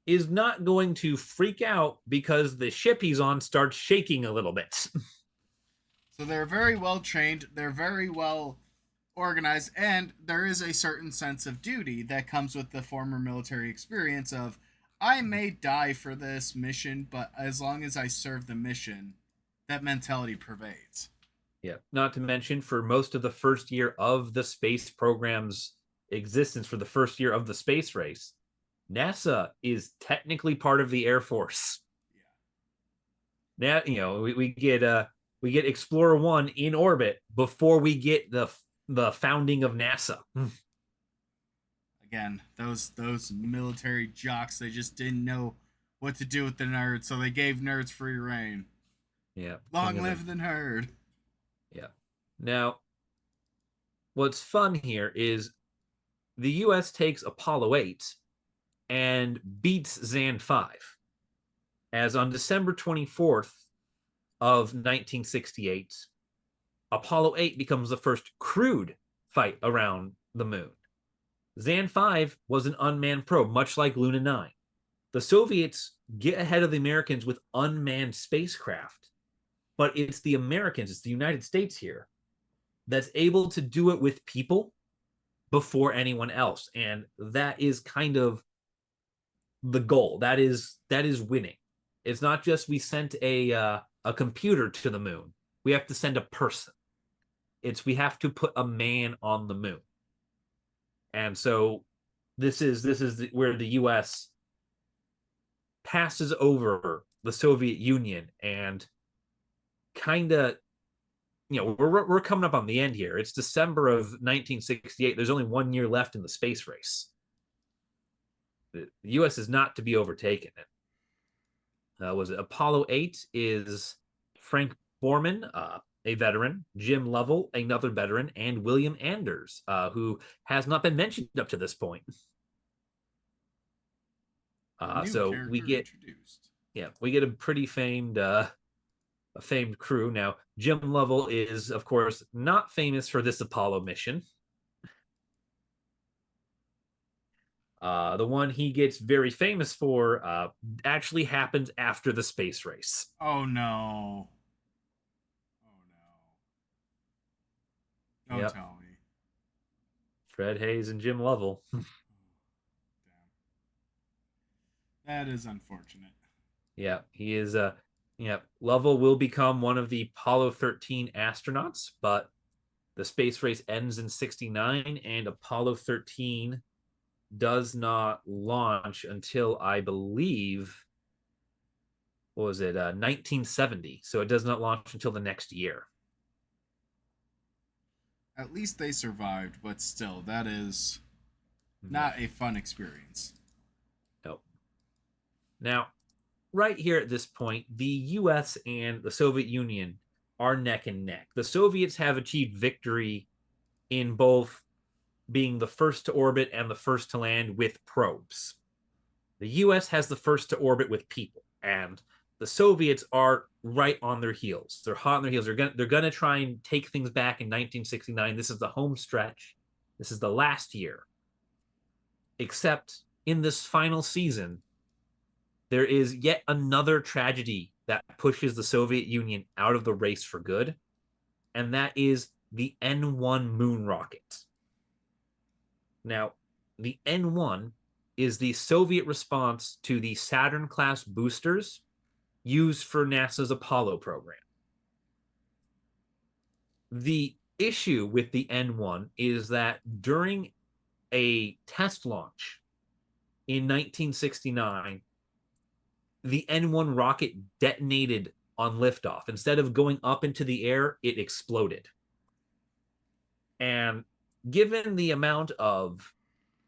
is not going to freak out because the ship he's on starts shaking a little bit. So they're very well trained, they're very well organized, and there is a certain sense of duty that comes with the former military experience of I may die for this mission, but as long as I serve the mission, that mentality pervades. Yeah. Not to mention, for most of the first year of the space program's existence, for the first year of the space race, NASA is technically part of the Air Force. Now, we get Explorer 1 in orbit before we get the founding of NASA. Again, those military jocks, they just didn't know what to do with the nerds, so they gave nerds free reign. Yeah, king Long of the live the nerd. yeah. Now, what's fun here is the U.S. takes Apollo 8 and beats Zan 5, as on December 24th of 1968, Apollo 8 becomes the first crewed fight around the moon. Zan 5 was an unmanned probe, much like Luna 9. The Soviets get ahead of the Americans with unmanned spacecraft, but it's the Americans, it's the United States here, that's able to do it with people before anyone else. And that is kind of the goal. That is winning. It's not just we sent a computer to the moon. We have to send a person. It's we have to put a man on the moon. And so this is where the US passes over the Soviet Union and kind of, we're coming up on the end here. It's December of 1968. There's only 1 year left in the space race. The US is not to be overtaken. Was it Apollo 8 is Frank Borman, a veteran, Jim Lovell, another veteran, and William Anders, who has not been mentioned up to this point. New So character introduced. we get a pretty famed crew. Now, Jim Lovell is, of course, not famous for this Apollo mission. The one he gets very famous for actually happens after the space race. Oh no. Oh no. Don't Yep, tell me. Fred Hayes and Jim Lovell. Damn. That is unfortunate. Yeah, he is. Yeah, Lovell will become one of the Apollo 13 astronauts, but the space race ends in '69, and Apollo 13 does not launch until, I believe, what was it, 1970. So it does not launch until the next year. At least they survived, but still, that is Yeah. not a fun experience. Nope. Now, right here at this point, the US and the Soviet Union are neck and neck. The Soviets have achieved victory in both being the first to orbit and the first to land with probes. The US has the first to orbit with people, and the Soviets are right on their heels. They're hot on their heels. They're gonna try and take things back in 1969. This is the home stretch. This is the last year. Except in this final season, there is yet another tragedy that pushes the Soviet Union out of the race for good, and that is the N1 moon rocket. Now, the N1 is the Soviet response to the Saturn class boosters used for NASA's Apollo program. The issue with the N1 is that during a test launch in 1969, the N1 rocket detonated on liftoff. Instead of going up into the air, it exploded. And given the amount of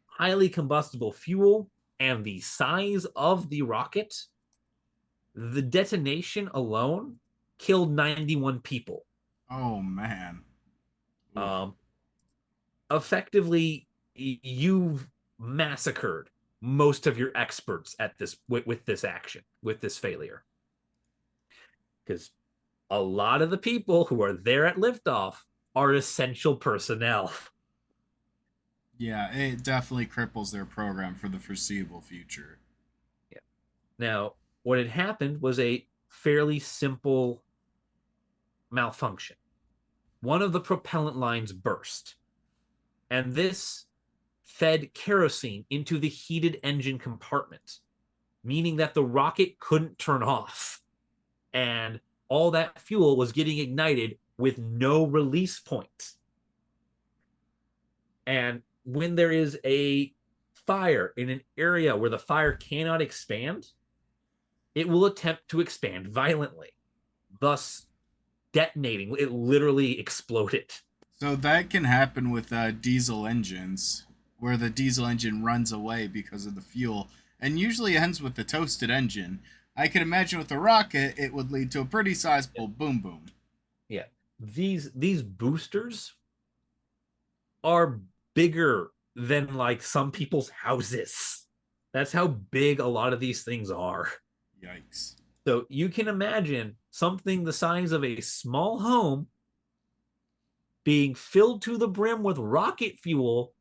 highly combustible fuel and the size of the rocket, the detonation alone killed 91 people. Oh man. Oof. Um, Effectively, you've massacred most of your experts at this with this action, with this failure, because a lot of the people who are there at liftoff are essential personnel. Yeah, it definitely cripples their program for the foreseeable future. Yeah. Now, what had happened was a fairly simple malfunction. One of the propellant lines burst, and this fed kerosene into the heated engine compartment, meaning that the rocket couldn't turn off. And all that fuel was getting ignited with no release point. And when there is a fire in an area where the fire cannot expand, it will attempt to expand violently, thus detonating. It literally exploded. So that can happen with diesel engines, where the diesel engine runs away because of the fuel, and usually ends with the toasted engine. I can imagine with a rocket, it would lead to a pretty sizable boom boom. Yeah. These boosters are bigger than like some people's houses. That's how big a lot of these things are. Yikes. So you can imagine something the size of a small home being filled to the brim with rocket fuel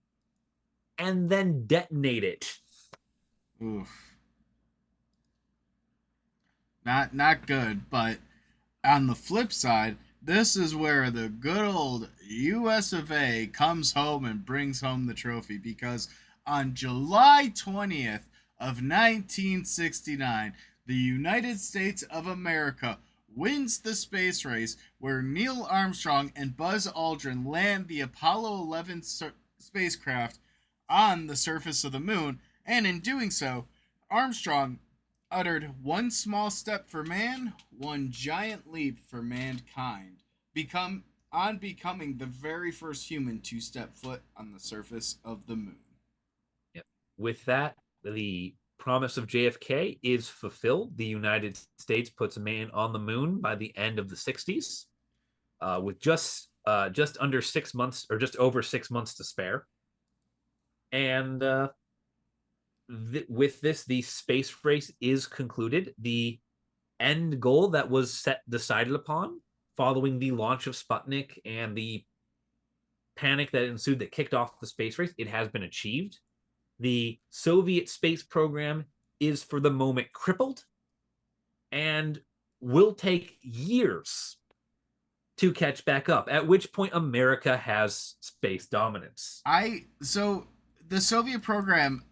and then detonate it. Oof. Not good, but on the flip side, this is where the good old US of A comes home and brings home the trophy because on July 20th of 1969, the United States of America wins the space race where Neil Armstrong and Buzz Aldrin land the Apollo 11 spacecraft on the surface of the moon, and in doing so, Armstrong uttered one small step for man, one giant leap for mankind, becoming the very first human to step foot on the surface of the moon. Yep. With that, the promise of JFK is fulfilled. The United States puts a man on the moon by the end of the 60s, with just under 6 months or just over 6 months to spare. And with this, the space race is concluded. The end goal that was decided upon following the launch of Sputnik and the panic that ensued that kicked off the space race, it has been achieved. The Soviet space program is for the moment crippled and will take years to catch back up, at which point America has space dominance. So the Soviet program,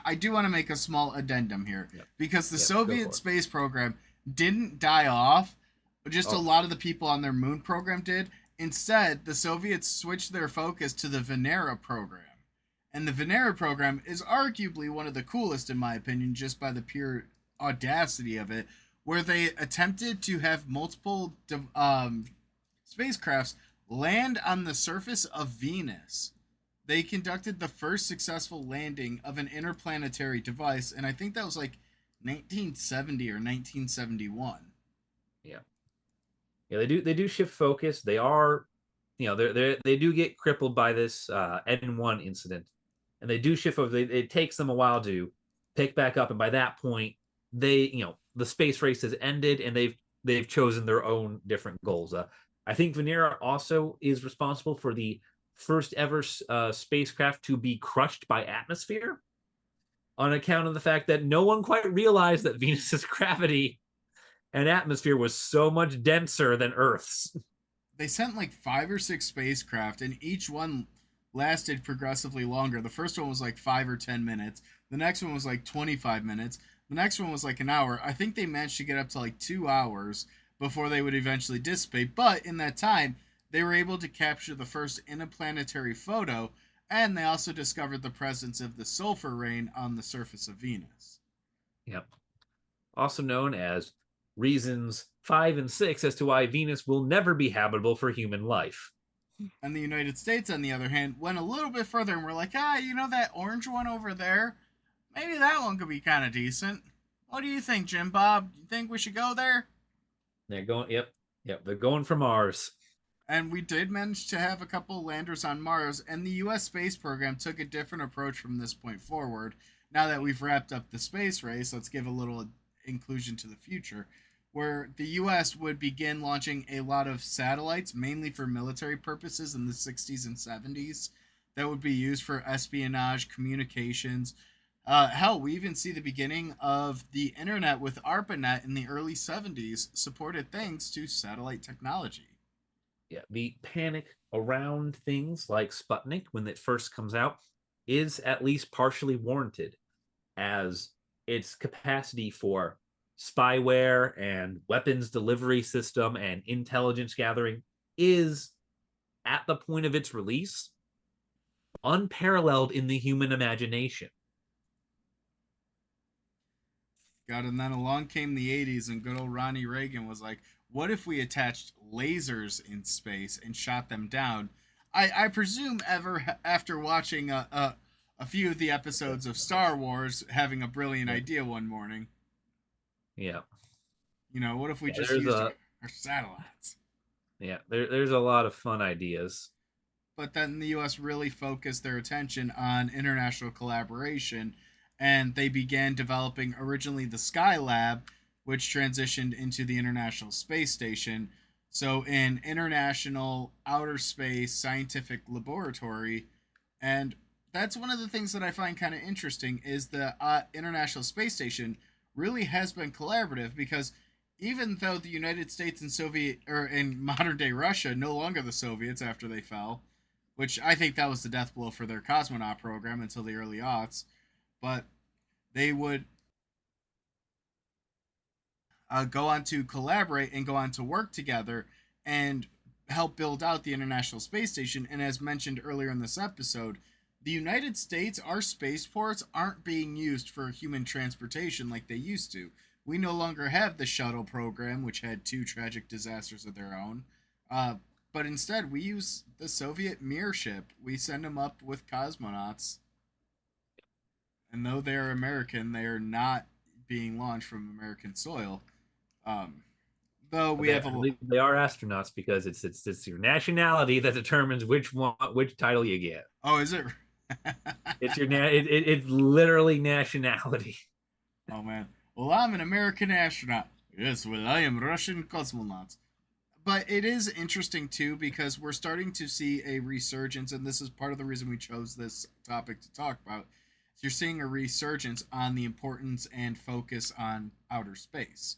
I do want to make a small addendum here Yep. because the Yep, Soviet space program didn't die off. Just a lot of the people on their moon program did. Instead, the Soviets switched their focus to the Venera program. And the Venera program is arguably one of the coolest, in my opinion, just by the pure audacity of it, where they attempted to have multiple spacecrafts land on the surface of Venus. They conducted the first successful landing of an interplanetary device, and I think that was like 1970 or 1971. Yeah, yeah, they do shift focus. They are, they do get crippled by this N1 incident, and they do shift focus. It takes them a while to pick back up, and by that point, the space race has ended, and they've chosen their own different goals. I think Venera also is responsible for the first ever spacecraft to be crushed by atmosphere on account of the fact that no one quite realized that Venus's gravity and atmosphere was so much denser than Earth's. They sent like 5 or 6 spacecraft, and each one lasted progressively longer. The first one was like 5 or 10 minutes. The next one was like 25 minutes. The next one was like an hour. I think they managed to get up to like 2 hours before they would eventually dissipate. But in that time, they were able to capture the first interplanetary photo, and they also discovered the presence of the sulfur rain on the surface of Venus. Yep. Also known as reasons 5 and 6 as to why Venus will never be habitable for human life. And the United States, on the other hand, went a little bit further and were like, that orange one over there? Maybe that one could be kind of decent. What do you think, Jim Bob? You think we should go there? They're going, yep, they're going for Mars. And we did manage to have a couple landers on Mars, and the U.S. space program took a different approach from this point forward. Now that we've wrapped up the space race, let's give a little inclusion to the future, where the U.S. would begin launching a lot of satellites, mainly for military purposes in the 60s and 70s, that would be used for espionage, communications. Hell, we even see the beginning of the internet with ARPANET in the early 70s, supported thanks to satellite technology. Yeah, the panic around things like Sputnik when it first comes out is at least partially warranted, as its capacity for spyware and weapons delivery system and intelligence gathering is, at the point of its release, unparalleled in the human imagination. God, and then along came the 80s, and good old Ronnie Reagan was like, what if we attached lasers in space and shot them down? I presume ever after watching a few of the episodes of Star Wars having a brilliant Yeah, idea one morning. yeah, What if we yeah. just There's used a our satellites? there's a lot of fun ideas. But then the US really focused their attention on international collaboration, and they began developing originally the Skylab, which transitioned into the International Space Station. So, an international outer space scientific laboratory. And that's one of the things that I find kind of interesting is the International Space Station really has been collaborative because even though the United States and Soviet or in modern day Russia no longer the Soviets after they fell, which I think that was the death blow for their cosmonaut program until the early aughts. But they would go on to collaborate and go on to work together and help build out the International Space Station. And as mentioned earlier in this episode, the United States, our spaceports aren't being used for human transportation like they used to. We no longer have the shuttle program, which had two tragic disasters of their own. Uh, but instead, we use the Soviet Mir ship. We send them up with cosmonauts. And though they're American, they are not being launched from American soil. Um, though But we have I a believe they are astronauts because it's your nationality that determines which title you get. oh, is it? It's it's literally nationality. Oh man. Well, I'm an American astronaut. Yes, well, I am Russian cosmonaut. But it is interesting too because we're starting to see a resurgence, and this is part of the reason we chose this topic to talk about. You're seeing a resurgence on the importance and focus on outer space.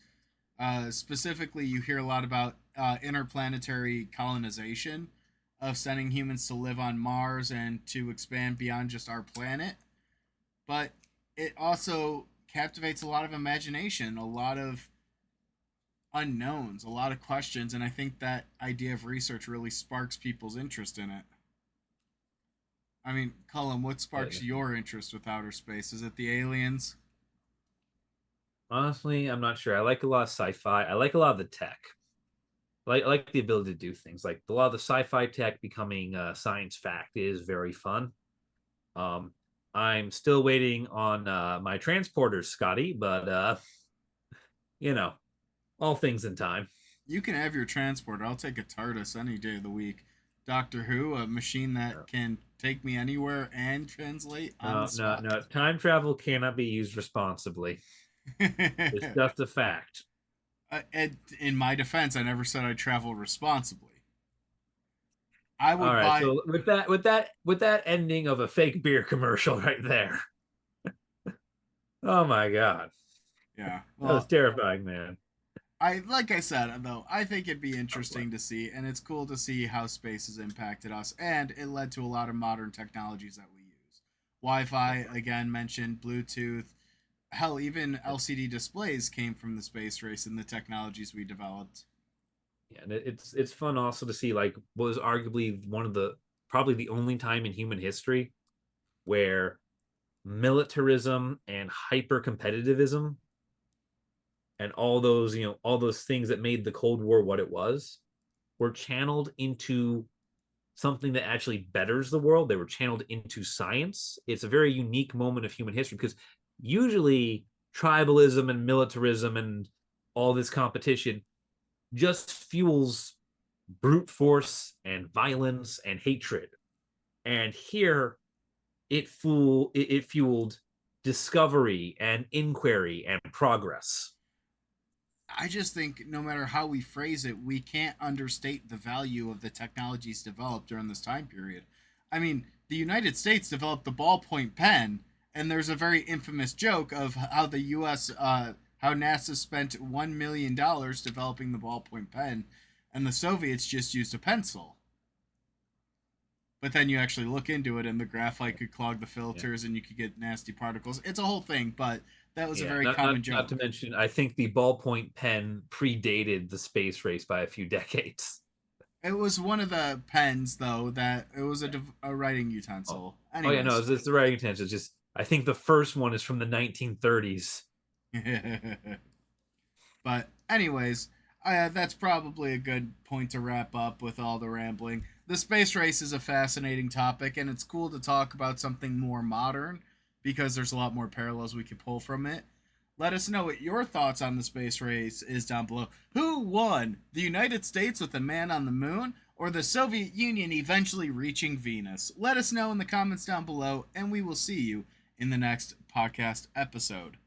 Specifically, you hear a lot about interplanetary colonization, of sending humans to live on Mars and to expand beyond just our planet. But it also captivates a lot of imagination, a lot of unknowns, a lot of questions, and I think that idea of research really sparks people's interest in it. I mean, Colum, what sparks your interest with outer space? Is it the aliens? Honestly, I'm not sure. I like a lot of sci-fi. I like a lot of the tech. I like the ability to do things. Like a lot of the sci-fi tech becoming science fact is very fun. Um, I'm still waiting on my transporters, Scotty, but you know, all things in time. You can have your transport. I'll take a TARDIS any day of the week. Doctor Who, a machine that No, can take me anywhere and translate on the no, spot. no. Time travel cannot be used responsibly. It's just a fact. And in my defense, I never said I travel responsibly. I All would right. buy. So with that ending of a fake beer commercial right there. Oh my god. Yeah. That was Well, terrifying, man. I like I said though, I think it'd be Oh, boy. interesting to see, and it's cool to see how space has impacted us, and it led to a lot of modern technologies that we use. Wi-Fi again mentioned, Bluetooth, hell, even LCD displays came from the space race and the technologies we developed. Yeah, and it's fun also to see like what was arguably one of the probably the only time in human history where militarism and hyper competitivism and all those things that made the Cold War what it was were channeled into something that actually betters the world. They were channeled into science. It's a very unique moment of human history because usually tribalism and militarism and all this competition just fuels brute force and violence and hatred. And here it fueled discovery and inquiry and progress. I just think no matter how we phrase it, we can't understate the value of the technologies developed during this time period. I mean, the United States developed the ballpoint pen, and there's a very infamous joke of how the U.S. How NASA spent $1 million developing the ballpoint pen, and the Soviets just used a pencil. But then you actually look into it, and the graphite could clog the Yeah. filters, and you could get nasty particles. It's a whole thing, but that was a Yeah, very common not to joke. mention, I think the ballpoint pen predated the space race by a few decades. It was one of the pens, though, that it was Yeah. a writing Oh, utensil. oh yeah, no, Anyways. it's the right intention. It's just I think the first one is from the 1930s. But, anyways, that's probably a good point to wrap up with all the rambling. The space race is a fascinating topic, and it's cool to talk about something more modern because there's a lot more parallels we could pull from it. Let us know what your thoughts on the space race is down below. Who won? The United States with a man on the moon, or the Soviet Union eventually reaching Venus? Let us know in the comments down below, and we will see you in the next podcast episode.